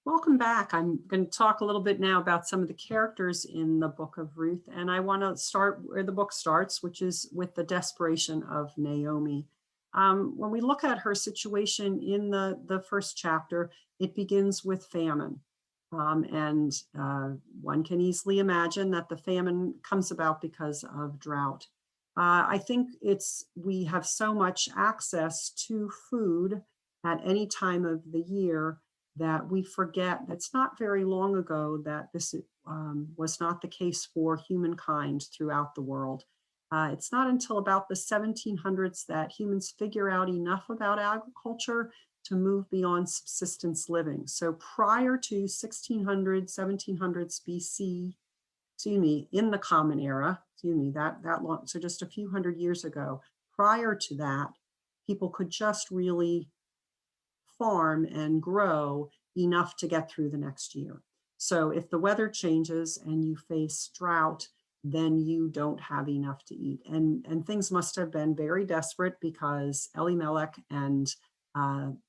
Welcome back. I'm going to talk a little bit now about some of the characters in the book of Ruth. And I want to start where the book starts, which is with the desperation of Naomi. When we look at her situation in the first chapter, it begins with famine. One can easily imagine that the famine comes about because of drought. I think we have so much access to food at any time of the year that we forget that's not very long ago that this was not the case for humankind throughout the world. It's not until about the 1700s that humans figure out enough about agriculture to move beyond subsistence living. So prior to 1600, 1700s BC, in the Common Era, that long, so just a few hundred years ago, prior to that, people could just really farm and grow enough to get through the next year. So if the weather changes and you face drought, then you don't have enough to eat. And things must have been very desperate because Elimelech and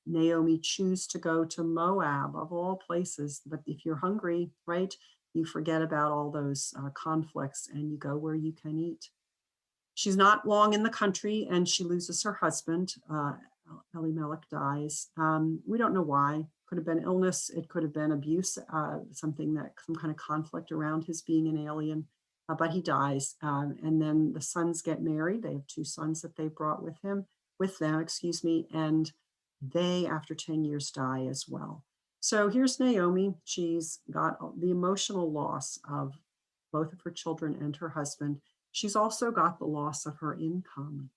Naomi choose to go to Moab, of all places. But if you're hungry, right, you forget about all those conflicts and you go where you can eat. She's not long in the country and she loses her husband. Elimelech dies. We don't know why. Could have been illness. It could have been abuse, some kind of conflict around his being an alien. But he dies. And then the sons get married. They have two sons that they brought with them, and they, after 10 years, die as well. So here's Naomi. She's got the emotional loss of both of her children and her husband. She's also got the loss of her income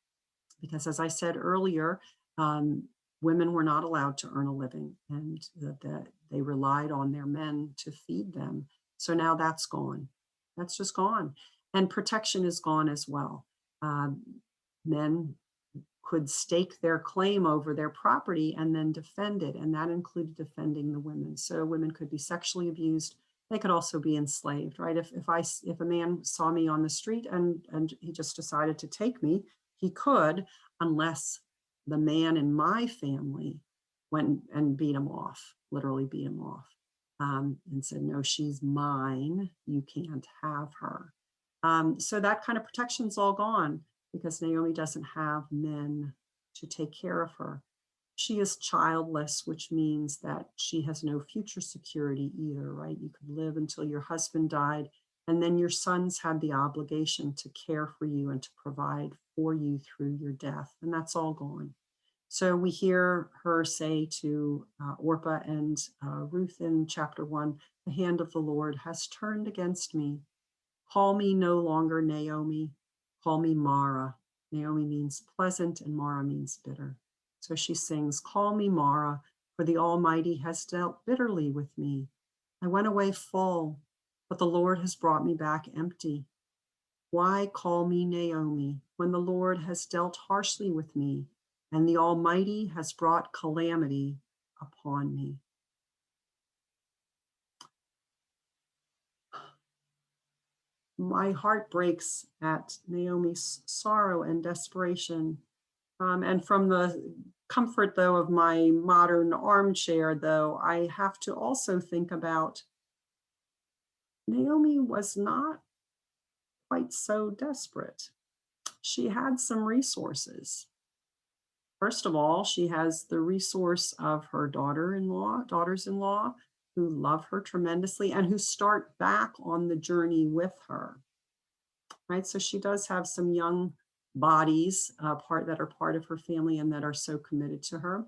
because, as I said earlier, women were not allowed to earn a living and that they relied on their men to feed them. So now that's gone. That's just gone. And protection is gone as well. Men could stake their claim over their property and then defend it. And that included defending the women. So women could be sexually abused. They could also be enslaved, right? If a man saw me on the street and he just decided to take me, he could, unless the man in my family went and beat him off, literally beat him off, and said, no, she's mine. You can't have her. So that kind of protection's all gone because Naomi doesn't have men to take care of her. She is childless, which means that she has no future security either, right? You could live until your husband died, and then your sons had the obligation to care for you and to provide for you through your death, and that's all gone. So we hear her say to Orpah and Ruth in chapter 1, the hand of the Lord has turned against me. Call me no longer Naomi, call me Mara. Naomi means pleasant and Mara means bitter. So she sings, call me Mara, for the Almighty has dealt bitterly with me. I went away full, but the Lord has brought me back empty. Why call me Naomi when the Lord has dealt harshly with me and the Almighty has brought calamity upon me? My heart breaks at Naomi's sorrow and desperation. And from the comfort, though, of my modern armchair, though, I have to also think about Naomi was not quite so desperate. She had some resources. First of all, she has the resource of her daughters-in-law, who love her tremendously and who start back on the journey with her, right? So she does have some young bodies that are part of her family and that are so committed to her.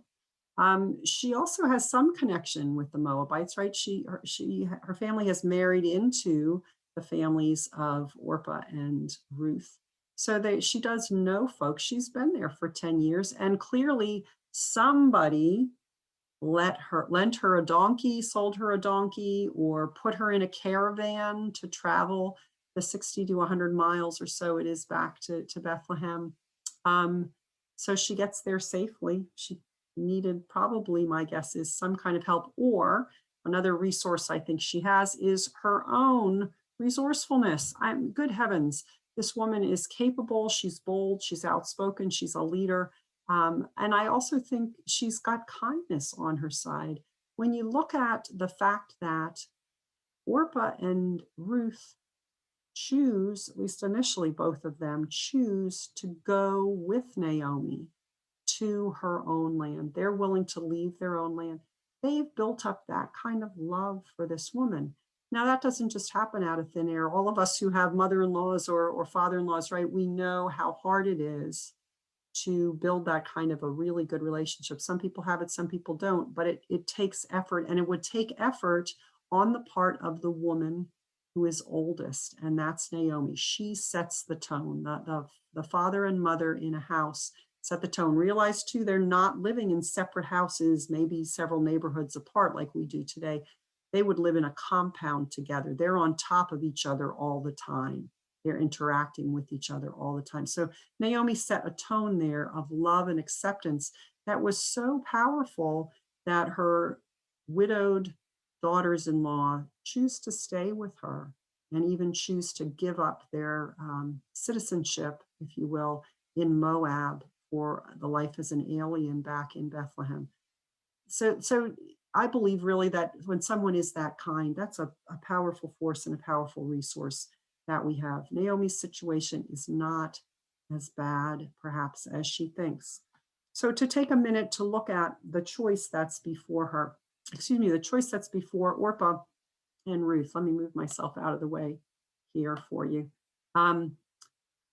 She also has some connection with the Moabites, right? Her family has married into the families of Orpah and Ruth. So she does know folks. She's been there for 10 years, and clearly somebody lent her a donkey, sold her a donkey, or put her in a caravan to travel the 60 to 100 miles or so it is back to Bethlehem. So she gets there safely. She needed, probably, my guess is, some kind of help, or another resource I think she has is her own resourcefulness. Good heavens, this woman is capable, she's bold, she's outspoken, she's a leader. And I also think she's got kindness on her side. when you look at the fact that Orpah and Ruth choose, at least initially, both of them choose to go with Naomi to her own land. They're willing to leave their own land. They've built up that kind of love for this woman. Now, that doesn't just happen out of thin air. All of us who have mother-in-laws or father-in-laws, right, we know how hard it is to build that kind of a really good relationship. Some people have it, some people don't, but it takes effort, and it would take effort on the part of the woman who is oldest, and that's Naomi. She sets the tone. The father and mother in a house set the tone. Realize too, they're not living in separate houses, maybe several neighborhoods apart like we do today. They would live in a compound together. They're on top of each other all the time. They're interacting with each other all the time. So Naomi set a tone there of love and acceptance that was so powerful that her widowed daughters-in-law choose to stay with her and even choose to give up their citizenship, if you will, in Moab for the life as an alien back in Bethlehem. So I believe really that when someone is that kind, that's a powerful force and a powerful resource that we have. Naomi's situation is not as bad, perhaps, as she thinks. So to take a minute to look at the choice that's before her, the choice that's before Orpah and Ruth. Let me move myself out of the way here for you.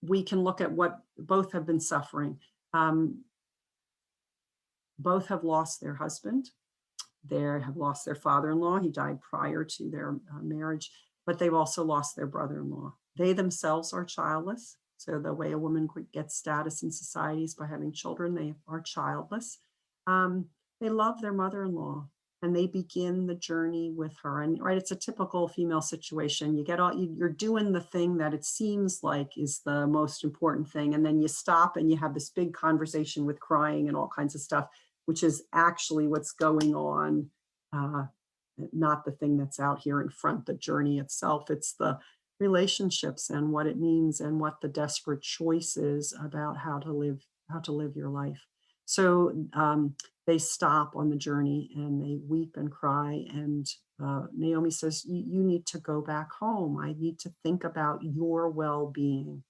We can look at what both have been suffering. Both have lost their husband. They have lost their father-in-law. He died prior to their marriage, but they've also lost their brother-in-law. They themselves are childless. So the way a woman gets status in society is by having children. They are childless. They love their mother-in-law, and they begin the journey with her. And right, it's a typical female situation. You're doing the thing that it seems like is the most important thing, and then you stop and you have this big conversation with crying and all kinds of stuff, which is actually what's going on, not the thing that's out here in front, the journey itself. It's the relationships and what it means and what the desperate choice is about how to live your life. So they stop on the journey and they weep and cry. And Naomi says, you need to go back home. I need to think about your well-being.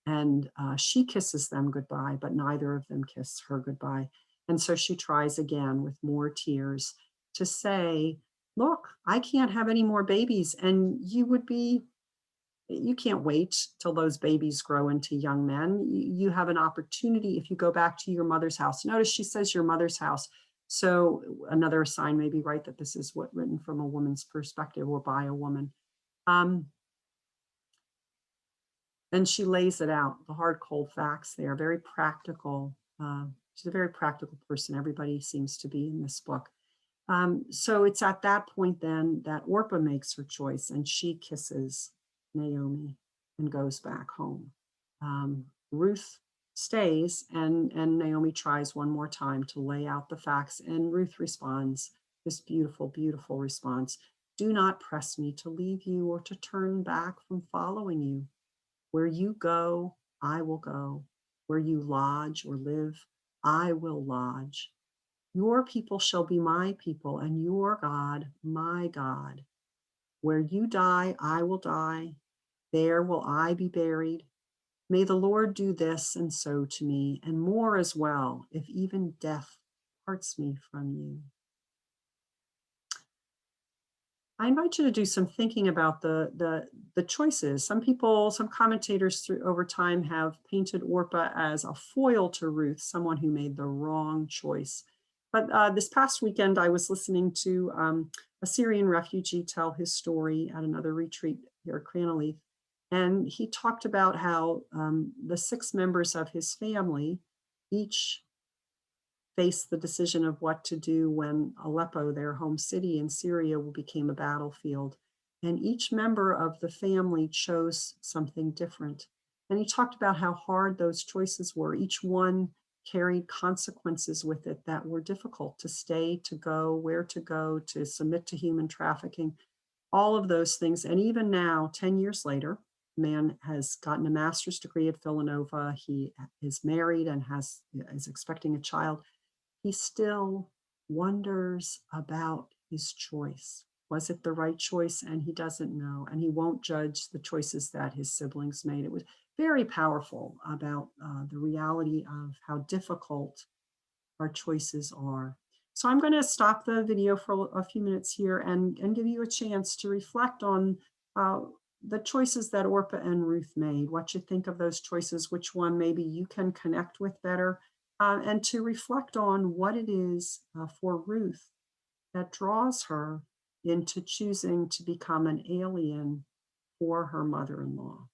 And she kisses them goodbye, but neither of them kiss her goodbye. And so she tries again with more tears to say, look, I can't have any more babies. And you can't wait till those babies grow into young men. You have an opportunity if you go back to your mother's house. Notice she says your mother's house. So another sign may be right that this is written from a woman's perspective or by a woman. And she lays it out, the hard, cold facts there, very practical. She's a very practical person. Everybody seems to be in this book. So it's at that point then that Orpah makes her choice and she kisses Naomi and goes back home. Ruth stays and Naomi tries one more time to lay out the facts, and Ruth responds, this beautiful, beautiful response. Do not press me to leave you or to turn back from following you. Where you go, I will go. Where you lodge or live, I will lodge. Your people shall be my people, and your God, my God. Where you die, I will die. There will I be buried. May the Lord do this and so to me, and more as well, if even death parts me from you. I invite you to do some thinking about the choices. Some commentators over time have painted Orpah as a foil to Ruth, someone who made the wrong choice. But this past weekend, I was listening to a Syrian refugee tell his story at another retreat here at Cranaleith. And he talked about how the 6 members of his family each faced the decision of what to do when Aleppo, their home city in Syria, became a battlefield. And each member of the family chose something different. And he talked about how hard those choices were. Each one carried consequences with it that were difficult: to stay, to go, where to go, to submit to human trafficking, all of those things. And even now, 10 years later, man has gotten a master's degree at Villanova. He is married and is expecting a child. He still wonders about his choice. Was it the right choice? And he doesn't know. And he won't judge the choices that his siblings made. It was very powerful about the reality of how difficult our choices are. So I'm going to stop the video for a few minutes here and give you a chance to reflect on the choices that Orpah and Ruth made, what you think of those choices, which one maybe you can connect with better, and to reflect on what it is for Ruth that draws her into choosing to become an alien for her mother-in-law.